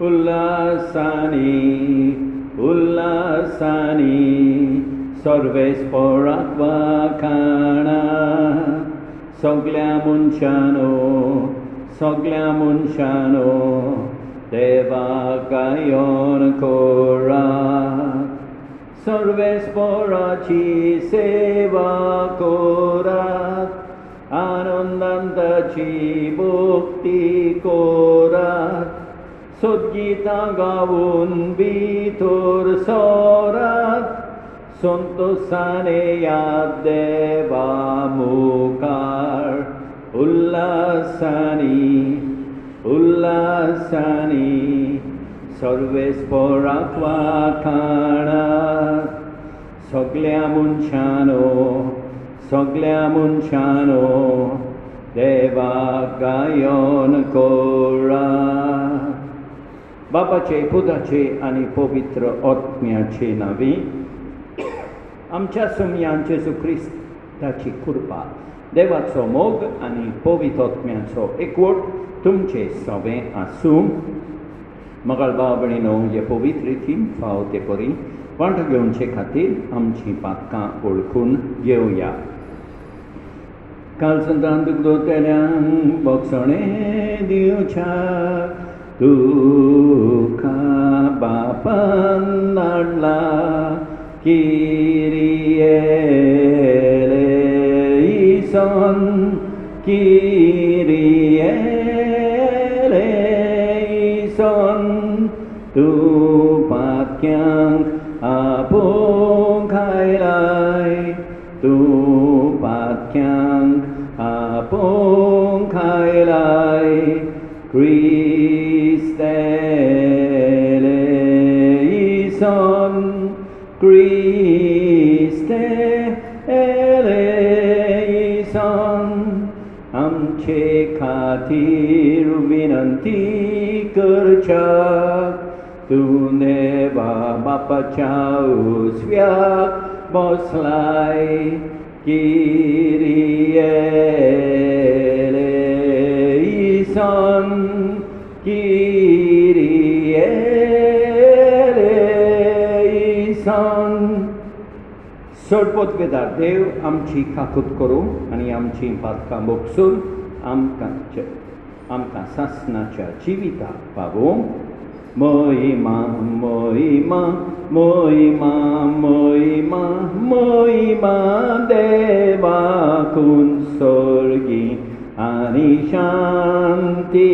उल्लासानी उल्लासानी सर्वेस्पराक वाखाणा सगळ्या मनशानो देवाक गायन कोरात सर्वेस्पराची सेवा कोरात आनंदांताची भक्ती कोरात सद्गीता गावून भितर सोरात संतोषाने याद देवा मुखार उल्लासानी सर्वेस्पराक वाखाणात सगळ्या मनशानो देवाक गायन कोरात. बापाचे पुताचे आणि पवित्र आत्म्याचे नावे आमच्या सुमयान येशू ख्रिस्ताची कृपा देवाचो मोग आणि पवित्र आत्म्याचो एकवट तुमचे सगळे आसूं. मगाळ भाव भयणीनो हे पवित्र रितीन फावते परी वांटो घेवचे खातीर आमची पातकां ओळखून घेवया. काल संतान दुखदोतेल्यांक बक्षणे दिवच्या तुका बापान धाडला किरिये eleison किरिये eleison तूं पातक्यांक आपूंक आयलाय तूं पातक्यांक आपूंक आयलाय Christe eleison Christe eleison आमचे खातीर विनंती करच्याक तूं देवा बापाच्या उजव्याक बसलाय किरिये eleison किरिये eleison. सोडपोतवेदार देव आमची काकूत करूं आनी आमची पातकां मोगसून आमकां सासणाच्या जिविताक पावूंक महिमा महिमा महिमा महिमा महिमा देवाकून सर्गी आनी शांती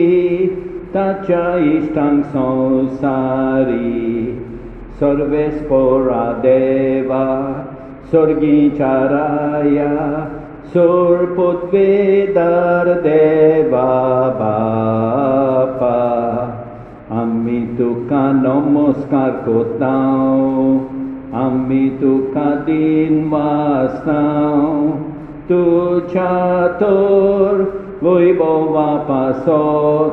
ताच्या इश्टांक संवसारी सर्वेस्परा देवा सर्गीच्या राया सोडपोतवेदार देवा बापा आमी तुका नमस्कार कोत्तांव आमी तुका दिन वाजतांव तुज्या तोर वैभवा पासत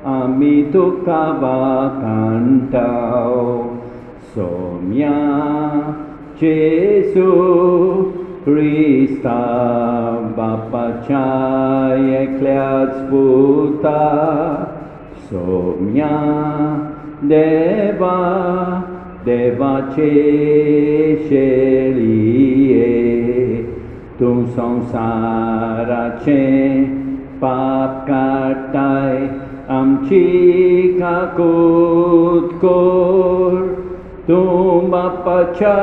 आमी तुका वाखाणटाव सोम्या जेसू क्रिस्ता बापाच्या एकल्याच पुता सोम्या देवा देवाचे शेळिये तूं संवसाराचे पाप काडटाय आमची काकूत कोर तूं बापाच्या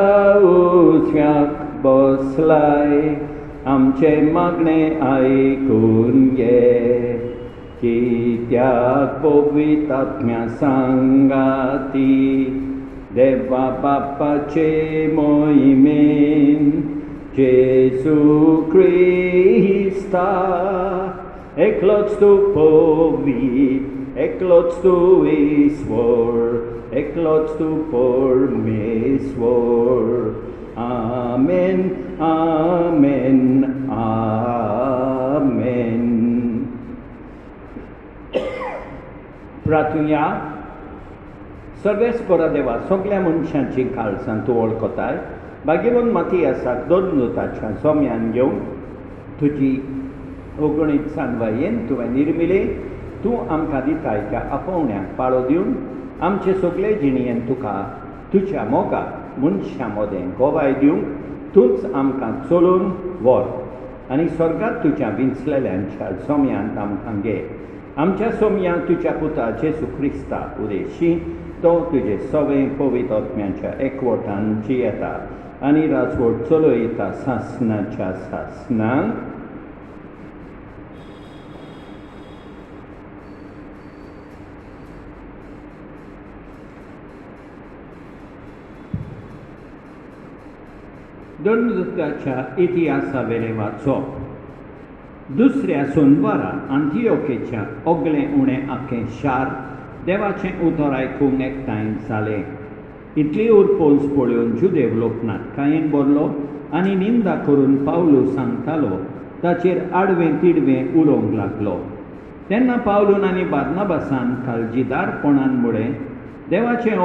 उजव्याक बसलाय आमचे मागणे आयकून घे कित्याक पवित्र आत्म्या सांगाती देवा बापाचे मोहिमेन जेसू क्रिस्ता एकलोच तूं पवित्र एकलोच तूं ईश्वर एकलोच तूं परमेश्वर आमेन आमेन आमेन. प्रार्थुया. सर्वेस्परा देवा सगळ्या मनशांची खालसां तूं वळखताय भाग्यवन मातियासाक दोन दुताच्या सोम्यान घेवन तुजी अगणीत सांगवायेन तुवें निर्मिले तूं आमकां दिताय त्या आपोवण्याक पाळो दिवन आमचे सगळे जिणयेन तुका तुज्या मोगाक मनशां मोदें गोवाय दिवंक तूंच आमकां चलोवन व्हर आनी स्वर्गांत तुज्या विंचलेल्यांच्या सोम्यांत आमकां घे. आमच्या सोम्यांत तुज्या पुता जेजू क्रिस्ता उदेशी तो तुजे सवें पवित्र आत्म्याच्या एकवटान जियेता आनी राजवट चलयता सासणाच्या सासणांक. दंडुकाच्या इतिहासावेले वाचप. दुसऱ्या सोनवारा अंतियोकेच्या ओगलें उणें आख्खें शार देवाचें उतर आयकूंक एकठांय जालें. इतली उरपोस पळोवन जुदेव लोक नाटकायेन भरलो आनी निंदा करून पावलू सांगतालो ताचेर आडवें तिडवें उलोवंक लागलो. तेन्ना पावलून आनी बार्नाबासान काळजीदारपणान म्हळें, देवाचें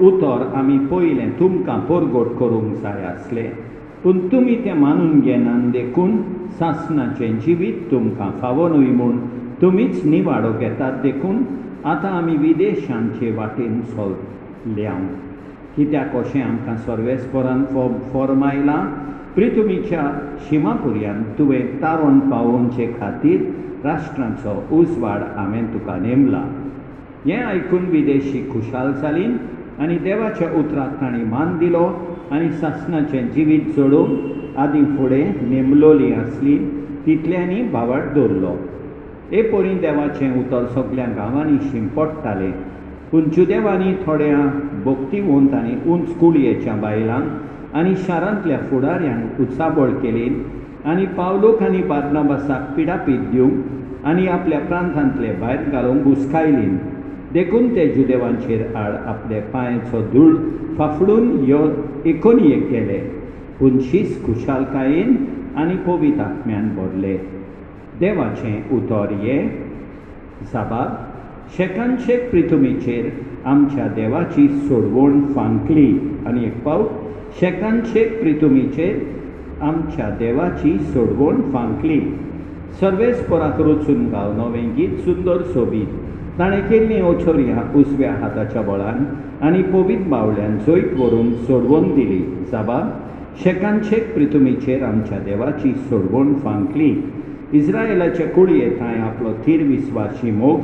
उतर आमी पयलें तुमकां परगट करूंक जाय आसलें, पूण तुमी तें मानून घेनात देखून सासणाचें जिवीत तुमकां फावो न्हय म्हूण तुमीच निवाडो घेतात देखून आतां आमी विदेशांचे वाटेन चल्ल्यां. कित्याक अशें आमकां सर्वेस्परान फॉर्मायलां, पृथ्वीच्या शिमापुर्यान तुवें तारण पावोवचे खातीर राष्ट्रांचो उजवाड हांवें तुका नेमला. हें आयकून विदेशी खुशाल जालीं आनी देवाच्या उतराक तांणी मान दिलो आनी सासणाचें जिवीत जोडूंक आदीं फुडें नेमलोली आसली तितल्यांनी भावार्थ दवरलो. हे परी देवाचें उतर सगळ्या गांवांनी शिंपडटालें, पूण जुदेवांनी थोड्या भक्तिवंत आनी उंच कुळयेच्या बायलांक आनी शारांतल्या फुडाऱ्यांक उचाबळ केली आनी पावलोक आनी बार्नाबासाक पिडापीत दिवंक आनी आपल्या प्रांतांतले भायर घालूंक हुस्कायलीं. देखून ते जुदेवांचेर आड आपले पांयाचो धूळ फाफडून एकोणयेक गेले, पूण शीस खुशालकायेन आनी पवित्र आत्म्यान भरले. देवाचें उतर हें. जाबाब. शेकांशेक पृथ्वीचेर आमच्या देवाची सोडवण फांकली. आनी एक फावट शेकांशेक पृथ्वीचेर आमच्या देवाची सोडवण फांकली. सर्वेस्पराक रचून गाव नवें गीत सुंदर सोबीत ताणें केल्लीं ओछोरियां उजव्या हाताच्या बळान आनी पवित्र बावल्यांत जैत व्हरून सोडवण दिली. जाबाब. शेकांशेक पृथ्वीचेर आमच्या देवाची सोडवण फांकली. इस्रायेलाचे कुळयेंत आपलो थीर विस्वासी मोग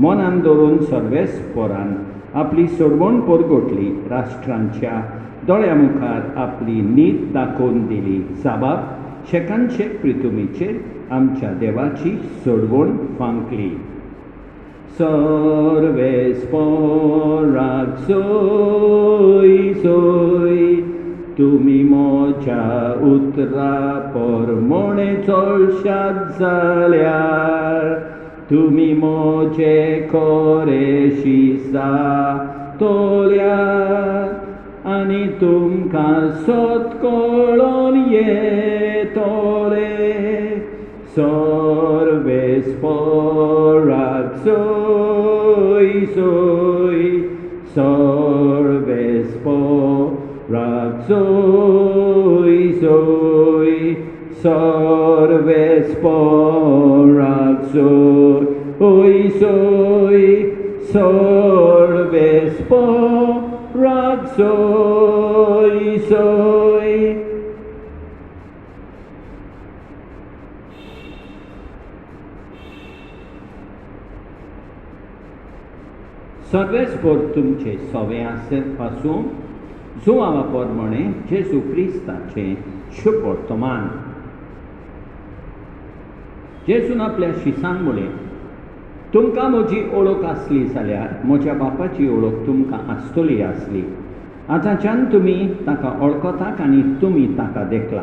मनान दवरून सर्वेस्परान आपली सोडवण परगटली. राष्ट्रांच्या दोळ्या मुखार आपली नीत दाखोवन दिली. जाबाब. शेकांशेक पृथ्वीचेर आमच्या देवाची सोडवण फांकली. सर्वेस्पराक सोय सोय, तुमी मोच्या उतरा परमोणे चलशात जाल्यार, तुमी मोचे खरे शिसा तोल्यात आनी तुमकां सोत कळोन येतोले. सर्वेस्पराक सोय सोय, सर्वेस्पराक सोय सोय, सर्वेस्पराक सोय सोय, सर्वेस्पराक सोय सोय. सर्वेस्पर तुमचे सवे आसत पासून जुवावा प्रमाणे जेजू क्रिस्ताचें शुभ वर्तमान. जेजून आपल्या शिसांक म्हळें, तुमकां म्हजी ओळख आसली जाल्यार म्हज्या बापाची ओळख तुमकां आसतली आसली. आतांच्यान तुमी ताका वळखतात आनी तुमी ताका देखला.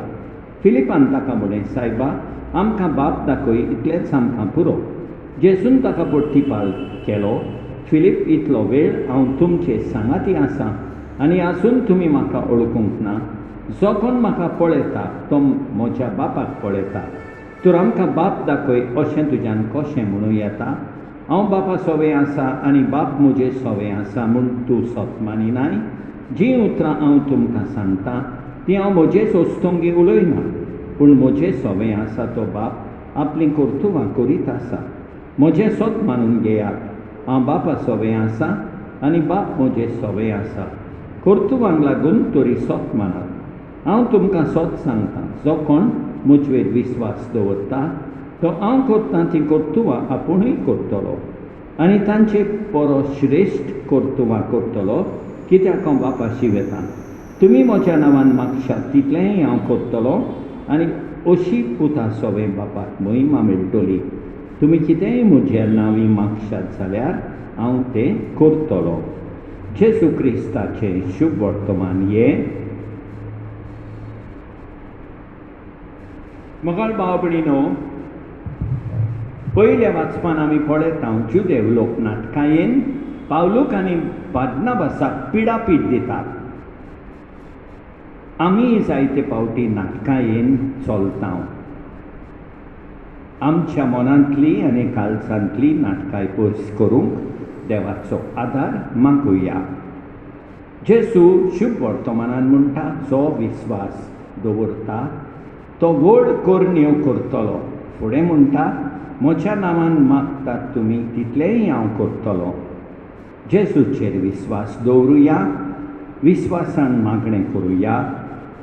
फिलिपान ताका म्हळें, सायबा, आमकां बाप दाखय इतलेंच आमकां पुरो. जेजून ताका बडतिपाल केलो, फिलीप, इतलो वेळ हांव तुमचे सांगाती आसां आनी आजून तुमी म्हाका वळखूंक ना. जो कोण म्हाका पळयता तो म्हज्या बापाक पळयता. तर आमकां बाप दाखय अशें तुज्यान कशें म्हणूं येता? हांव बापा सोवे आसा आनी बाप म्हजे सोवे आसा म्हूण तूं सत मानिनाय? जीं उतरां हांव तुमकां सांगतां तीं हांव म्हजेच वस्तूंगी उलयना, पूण म्हजे सोवे आसा तो बाप आपलीं कर्तुवां करीत आसा. म्हजें सोत मानून घेयात। हांव बापा सोबे आसा आनी बाप म्हजे सोबे आसा। कर्तुवांक लागून तोरी सोत मानात। हांव तुमकां सोत सांगतां, जो कोण म्हजेर विस्वास दवरता तो हांव करतां ती कर्तुवां आपुणूय करतलो आनी तांचे परस श्रेश्ठ कर्तुवां करतलो, कित्याक हांव बापाशी वेतां। तुमी म्हज्या नांवान मागशात तितलेंय हांव करतलो आनी अशी पुता सोबे बापाक महिमा मेळटली। तुमी कितेंय म्हज्या नांवी मागशात जाल्यार हांव तें करतलो। जेजू क्रिस्ताचें शुभ वर्तमान हे। मगाळ भाव भयणीनो, पयल्या वाचपान आमी पळयता जुदेव लोक नाटकायेन पावलूक आनी बार्नाबासाक पिडापीट दितात। आमी जायते फावटी नाटकायेन चलता। आमच्या मनांतली आनी काळजांतली नाटकाय पयस करूंक देवाचो आदार मागुया। जेजू शुभ वर्तमानान म्हणटा, जो विस्वास दवरता तो व्हड करण्यो करतलो। फुडें म्हणटा, म्हज्या नांवान मागतात तुमी तितलेंय हांव करतलो। जेजूचेर विस्वास दवरुया, विस्वासान मागणें करुया।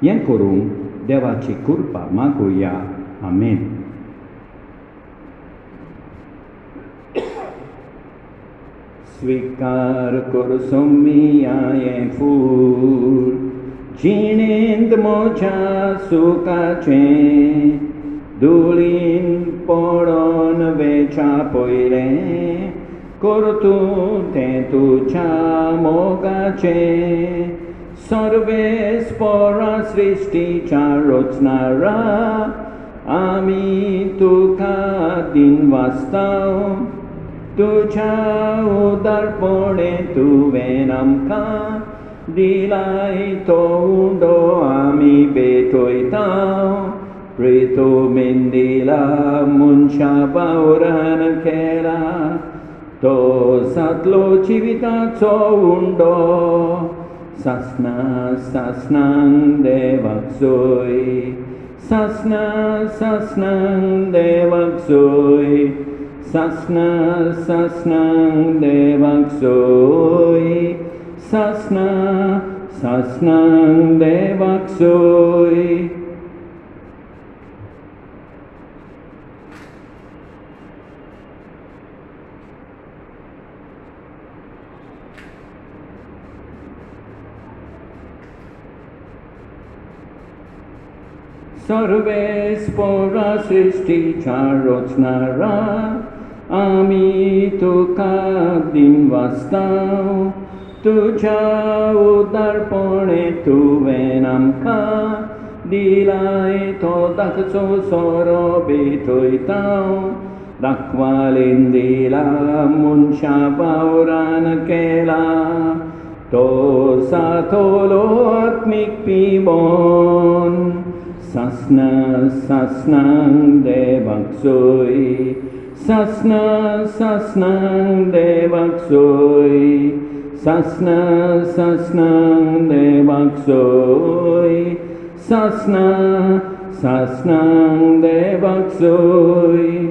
हें करूंक देवाची कृपा मागुया। आमेन। स्वीकार कर सोमिया हें फूल, जिणेंत म्हज्या सुखाचें, धुळीन पडोन वेच्या पयलें, कर तूं तें तुज्या मोगाचें। सर्वेस्परा सृश्टीच्या रचणारा आमी तुका दिनवासतां। तुज्या उदारपणे तुवें आमकां दिलाय तो उंडो आमी भेटयता। प्रितुमेन दिला मनशा वावरान केला, तो जातलो जिविताचो उंडो। सासना सासनांक देवाक जोय, सासना सासनांक देवाक जोय, सासना सासनांक देवाक जोय, सासना सासनांक देवाक जोय। सर्वेस्परा सृश्टीच्या रचणारा आमी तुका दिनवासतां। तुज्या उदारपणे तुवें आमकां दिलाय तो धाकचो सोरो भेटयता। दाखवालेन दिला मनशा वावरान केला, तो सातलो आत्मीक पिबोन। सासना सासनांक देवाक जोय, सासना सासनांक देवाक जोय, सासना सासनांक देवाक जोय, सासना सासनांक देवाक जोय।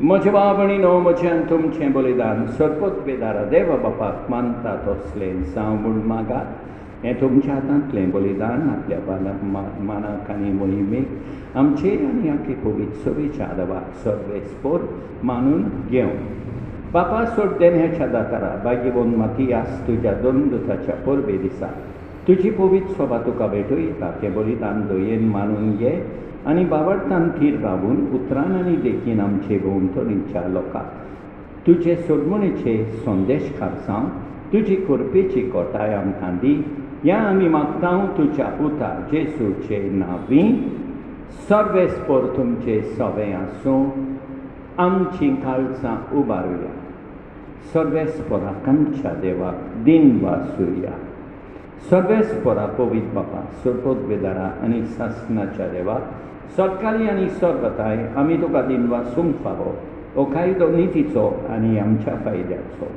म्हज्या भावणीनो, म्हजें तुमचें बलिदान सरपत बेदारा देवा बापाक मानता तसलें जावं म्हूण मागात। हें तुमच्या हातांतलें बलिदान आपल्या मानाक आनी मोहिमेक आमचेर आनी आख्खे पवित्र सभेच्या आदाराक सर्वेस्पर मानून घेवं। बापा सोड देण्याच्या दातारा भाग्यवन मातियास तुज्या दोनदुताच्या परबे दिसा तुजी पवित्र सभा तुका भेटयता। तें बलिदान दयेन मानून घे आनी बावडतान थीर रावून उतरान आनी देखीन आमचे भोंवतणीच्या लोकांक तुजे सोडमणीचे संदेशकार जावं। तुजी कृपेची कोटाय आमकां दी। ह्या आमी मागता तुज्या पुता जेजूचे नांवी। सर्वेस्पर तुमचे सवे आसूं, आमची काळजां उबारुया। सर्वेस्पराकांच्या देवाक दिन वासुया। सर्वेस्परा पवित्र बापा सरपत बेदारा आनी सासनाच्या देवाक सत्काळी आनी सर्वताय आमी तुका दिनवासूंक फावो। हो कायदो नितीचो आनी आमच्या फायद्याचो।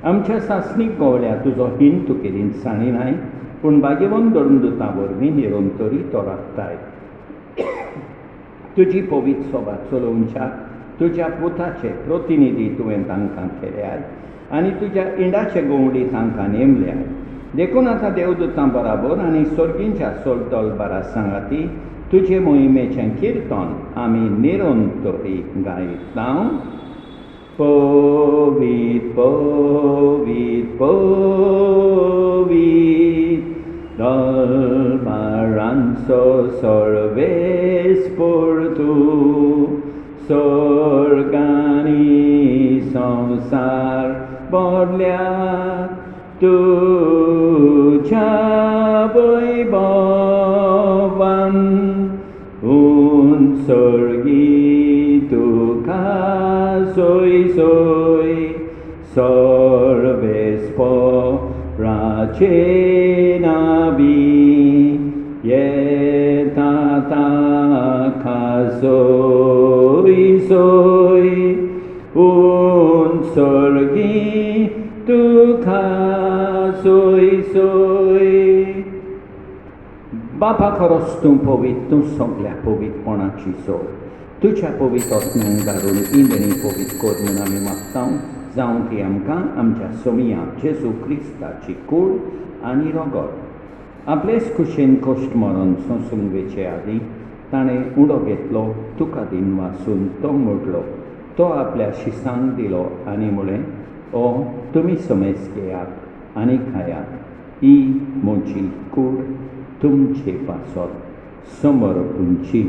आमच्या सासणीक गोवल्या तुजो हिंद तुकेरीन साणी नाय पूण बागेवन धरून दुतां वरवीं निरोन तरी तो राखताय तुजी पवित्र सोबा चलोवच्या तुज्या पुताचे प्रतिनिधी तुवें तांकां केल्याय आनी तुज्या इंडाचे गोवडी तांकां नेमल्याय देखून आतां देवदूतां बराबर आनी सर्गींच्या सोलतोल बारा सांगाती तुजे मोहिमेचें किर्तन आमी निरोन तरी गायता पवित्र पवित्र पवित्र दरबारांचो सर्वेस्पर तूं स्वर्गानी संसार भरल्या तुझ्या वैभवान उंचर्गी तुका सोय सोय सर्वेस्पराचे नावी येता ताका सोय सोय उंचर्गी तुका सोय सोय बापा खरोच तूं पवित्र तूं सगळ्या पवित्रपणाची सोय तुझ्या पवित्र आत्म्यांक घालून इंदणी पवित्र कर म्हूण आमी मागता जावं ती आमकां आमच्या सोमिया जेजू क्रिस्ताची कूड आनी रगत आपलेच खुशेन कश्ट मरण सोंसूंक वेचे आदीं ताणें उडो घेतलो तुका दिन वाचून तो मोडलो तो आपल्या शिसांक दिलो आनी म्हळें ओ तुमी समेज घेयात आनी खायात ही म्हजी कूड तुमचे पासत समर्पूंची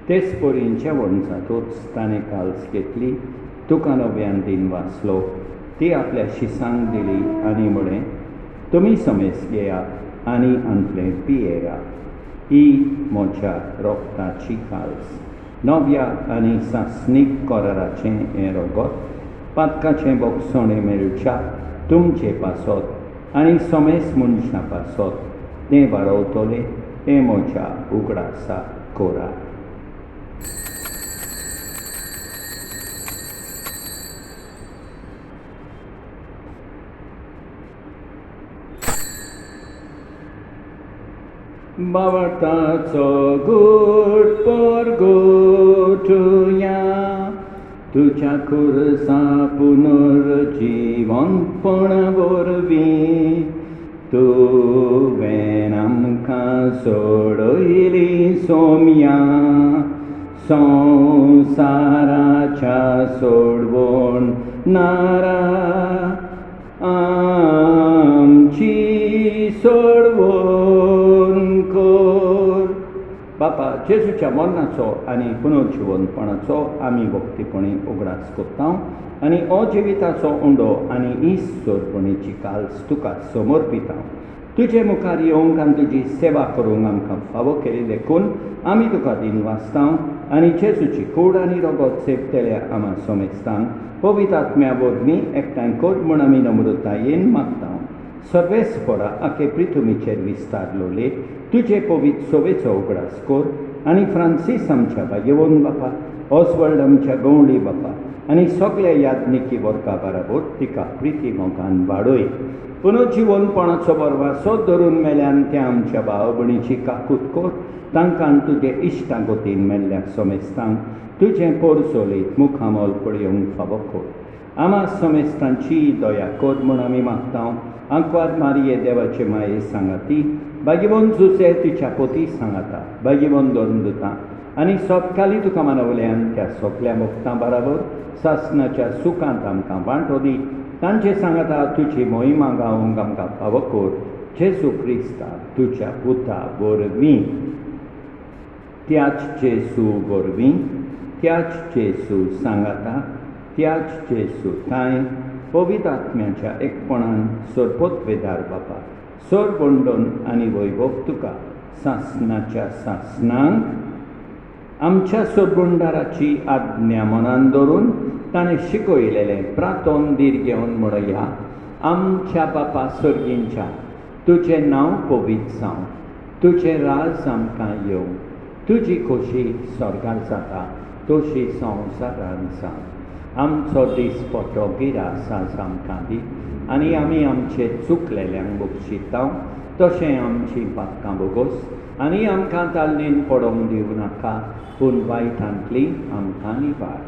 तेच पोरींच्या वंशातूच ताणें काल्स घेतली तुका नव्यान दिन वाचलो ती आपल्या शिसांक दिली आनी म्हळें तुमी समेज घेयात आनी अंतलें पियेयात ही म्हज्या रोगताची काल्स नव्या आनी सासणीक कराराचें हें रगत पातकाचें बोगसणें मेळच्या तुमचे पासत आनी समेज मनशां पासत तें वाडोवतलें हें म्हज्या उगडासा कोरा बावटाचो घोट परगोटुया तुझ्या खुरसा पुनर्जीवनपणा वरवीं तुवें आमकां सोडयली सोम्या संवसाराच्या सोडवण नारा आमची सोडवण कोर बापा जेजूच्या मरणाचो आनी पुनर्जीवनपणाचो आमी भक्तीपणी उगडास करता आनी अजिविताचो उंडो आनी इश्वरपणीची काल्स तुका समर्पिता तुजे मुखार येवंक आनी तुजी सेवा करूंक आमकां फावो केली देखून आमी तुका दिन वाचता आनी जेजूची कूड आनी रगत सेवतल्या आमा समेस्तांक पवित्र आत्म्या वरवीं एकठांय कर म्हूण आमी नम्रतायेन मागता सर्वेस्परा आखे पृथ्वीचेर विस्तारलो ले तुजे पवित्र सोबेचो उगडास कर आनी फ्रांसीस आमच्या बागेवन बापा ऑस्वर्ड आमच्या गवंडी बापा आनी सगळ्या याज्ञिकी वर्गा बराबर तिका प्रिती मोगान वाडय पुनर्जीवनपणाचो बरवासो धरून मेल्यान त्या आमच्या भाव भयणीची काकूट कर तांकां तुजे इश्टागोतीन मेल्ल्या समेस्तांक तुजें पोरसोलीत मुखामोल पळयोवंक फावो कर आमा समेस्तांची दया कर म्हूण आमी मागता आंकवाद मारये देवाचे माये सांगाती बागीवन जुसे तिच्या पोती सांगाता बागीवन धरून दिता आनी सोबकाली तुका मानवल्यान त्या सगळ्या मुक्तां बराबर सासणाच्या सुखांत आमकां वांटो दी तांचे सांगाता तुजी मोहिमा गावंक आमकां फावो कर जेजू क्रिस्ता तुज्या पुता वरवीं त्याच जेजू वरवीं त्याच जेजू सांगाता त्याच जेजू ताय पवित्र आत्म्याच्या एकपणान सरपोतवेदार बापा सर बंडन आनी वैभव तुका सासणाच्या सासणांक आमच्या सोडबुंडाराची आज्ञा मनान धरून ताणें शिकयलेलें प्रार्थोन दीर घेवन म्हणया आमच्या बापा सर्गींच्या तुजें नांव पवित्र जावं तुझे राज आमकां येवं, तुजी खोशी स्वर्गार जाता तशी संवसारान जावं. आमचो दिसपट्टो गिरास आज आमकां दी, आनी आमी आमचे चुकलेल्यांक बक्षितांव, तशें आमची पातकां बोगोस, आनी आमकां तालनीन पडोवंक दिवं नाका, पूण वायटांतली आमकां निवार.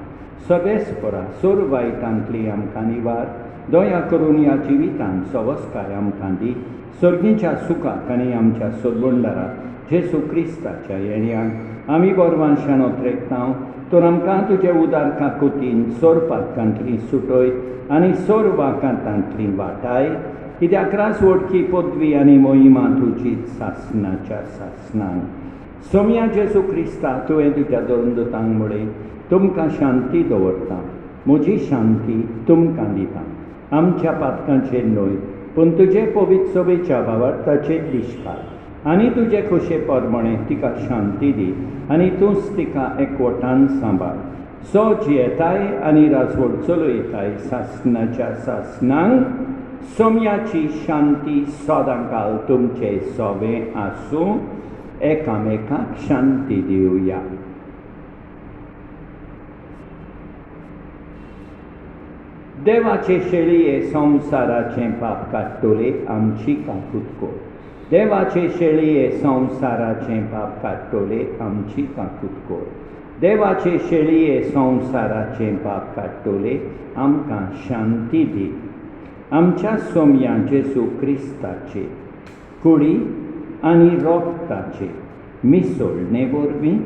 सगळेस्परा सोर वायटांतली आमकां निवार, दया करून ह्या जिवितांत सवस्काय आमकां दी. सर्गीच्या सुखाक आनी आमच्या सोडवणदाराक जेसू क्रिस्ताच्या येण्याक आमी गोरवां शाणोत रेखतांव, तर आमकां तुजे उदार काकुतीन सोर पातकांतली सुटय आनी सोर वाकांतांतली वाटाय, कित्याक रास वडकी पदवी आनी मोहिमा तुजीच सासणाच्या सासणांक. सोम्या जेसू क्रिस्ता तुवें तुज्या दोरदूतांक म्हणय, तुमकां शांती दवरता, म्हजी शांती तुमकां दिता. आमच्या पातकांचेर न्हय, पूण तुजे पवित्र सभेच्या भावार्थाचेर दिश घाल, आनी तुजे खोशे परमणे तिका शांती दी, आनी तूंच तिका एकवटान सांबाळ. सो जियेताय आनी राजवट चलयताय सासणाच्या सासणांक. सोम्याची शांती सदां काल तुमचे सोबे आसूं. एकामेकाक शांती दिवया. देवाचे शेळये संवसाराचें पाप काडटले आमची काकूट कोर. देवाचे शेळये संवसाराचें पाप काडटले आमची काकूट कोर. देवाचे शेळये संवसाराचें पाप काडटले आमकां शांती दी. आमच्या सोम्या जेसू क्रिस्ताचे कुडी आनी रोगताचे मिसळणे वरवीं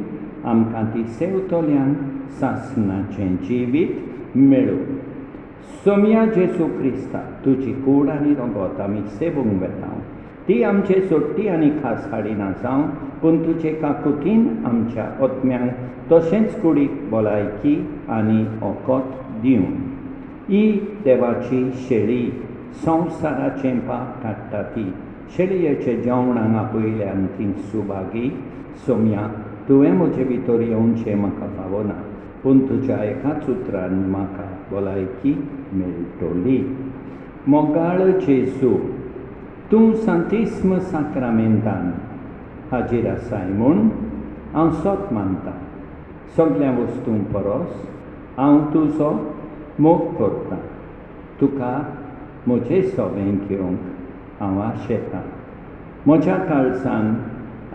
आमकां ती सेवतल्यांक सासणाचें जिवीत मेळूं. सोम्या जेसू क्रिस्ता तुजी कूड आनी रोगोत आमी सेवूंक वेतांव. ती आमचे सोडटी आनी खास हाडिना जावं, पूण तुजे काकुतीन आमच्या ओतम्यांक तशेंच कुडीक भलायकी आनी ओकोत दिवं. ही देवाची शेळी संवसाराचें पाप काडटा ती शेळयेचे जेवणाक आपयल्यान ती सुभागी. सोम्या तुवें म्हजे भितर येवचें म्हाका फावना, पूण तुज्या एकाच उतरान म्हाका भलायकी मेळटली. मोगाळ जेसू, तूं सांतिस्म साक्रामेंतान हाजीर आसाय म्हूण हांव सोत मानतां. सगळ्या वस्तूं परस हांव तुजो मोग करतां. तुका म्हजें सोबें घेवंक हांव आशेतां. म्हज्या काळजान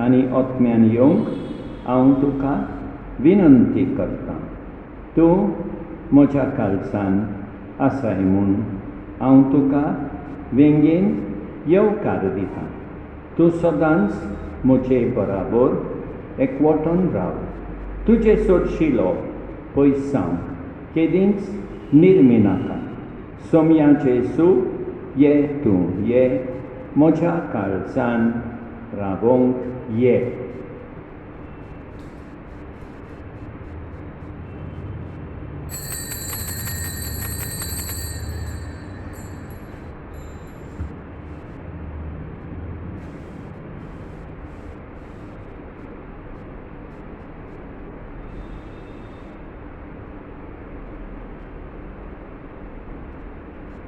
आनी ओतम्यान येवंक हांव तुका विनंती करतां. तूं म्हज्या काळजान आसाय म्हूण हांव तुका वेंगेन येवकार दितां. तूं सदांच म्हजे बराबर एकवटून राव. तुजे सोडशिलो पयस जावंक केदींच निर्मी नाका. सोम्या जेसू, ये तूं ये म्हज्या काळजान रावोंक ये.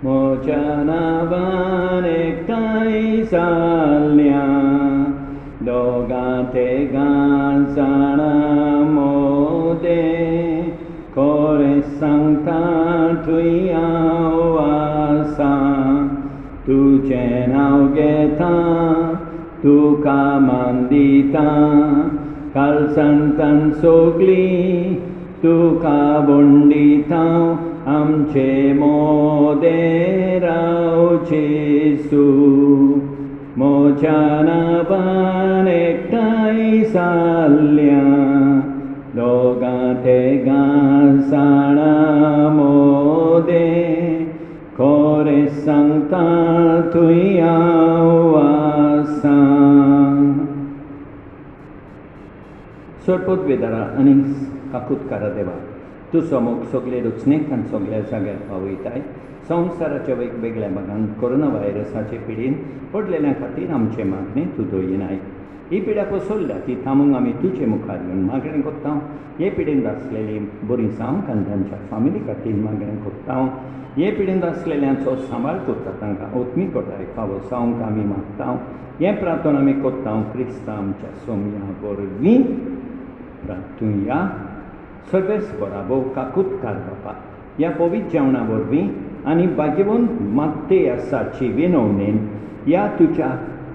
म्हज्या नांवान एकठांय जाल्ल्या दोगां तिगां जाणां मोदें, खरें सांगता थंय हांव आसां. तुजें नांव घेतां, तुका मान दितां, काळजांतान सगळीं तुका वंडितां. आमचे मोदें राव जेसू, म्हज्या नांवान एकठांय जाल्ल्या दोगां तिगां जाणां मोदें, खरें सांगता थंय हांव आसां. सोडपोत बेदारा आनी काकुतकारा देवा, तूं समोग सगळे रुचणेक आनी सगळ्या जाग्यार पावयताय. संवसाराच्या वेगवेगळ्या भागांत कोरोना व्हायरसाचे पिडीन पडलेल्या खातीर आमचे मागणे तूं दोयनाय. ही पिड्या पसरल्या ती थांबूंक आमी तुजे मुखार येवन मागणें कोत्ता हे पिडेंत आसलेली बरी जावंक आनी तांच्या फामिली खातीर मागणें कोत्ता हे पिडेंत आसलेल्यांचो सांबाळ करता तांकां ओत्मीकोटाय फावो जावंक आमी मागता हें प्रार्थना आमी कोत्ता क्रिस्तांव आमच्या सोमया वरवीं प्रार्थुया सर्वेस्परा भोव काकुतकार बापा ह्या पवित्र जेवणा वरवीं आनी भाग्यवंत मात्तेयासाची विनवणेन ह्या तुज्या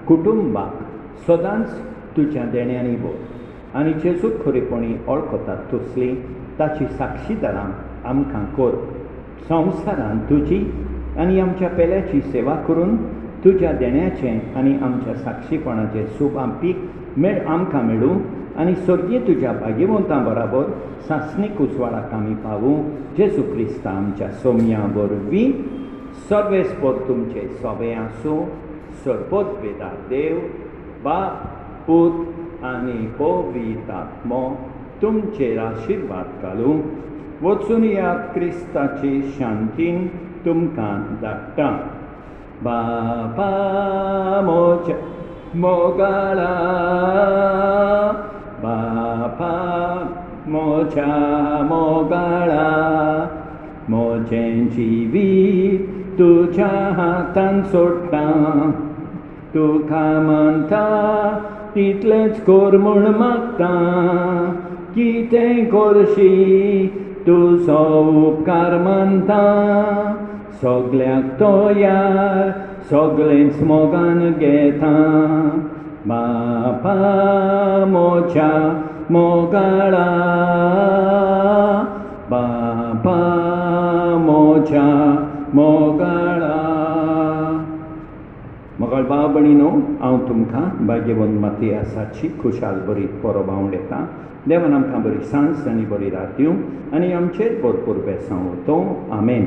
कुटुंबाक सदांच तुज्या देण्यांनी भर आनी जेजू खरेपणी वळखतात तसली ताची साक्षीदारां आमकां कोर संवसारांत तुजी आनी आमच्या पेल्याची सेवा करून तुज्या देण्याचें आनी आमच्या साक्षीपणाचें सुभां पीक आमकां मेळूं आनी सर्गीय तुज्या भाग्यवंतां बराबर सासणीक उजवाडाक आमी पावूं जेजू क्रिस्ता आमच्या सोमया वरवीं सर्वेस्पर तुमचे सोबे आसूं सरपद वेदा देव बाप पूत आनी पवित्र आत्मो तुमचेर आशिर्वाद घालूं वचून याद क्रिस्ताची शांतीन तुमकां धाडटा बापा मोच्या मोगाळा बापा मोच्या मोगाळा मोजें जिवीत तुज्या हातान सोडटा तुका मानता तितलेंच कोर म्हूण मागता कितें करशी तुजो उपकार मानता सगल्याक तो यार सगळेंच मोगान घेता बापा मोच्या मोगाळा बापा मोच्या मोगाळा मोगाळ भाव भयणीनो हांव तुमकां भाग्यवंत मात्तेयासाची खुशाल बरी परब येता देवान आमकां बरी सांज आनी बरी रात दिवं आनी आमचेर भरपूर बेसांव तो आमेन.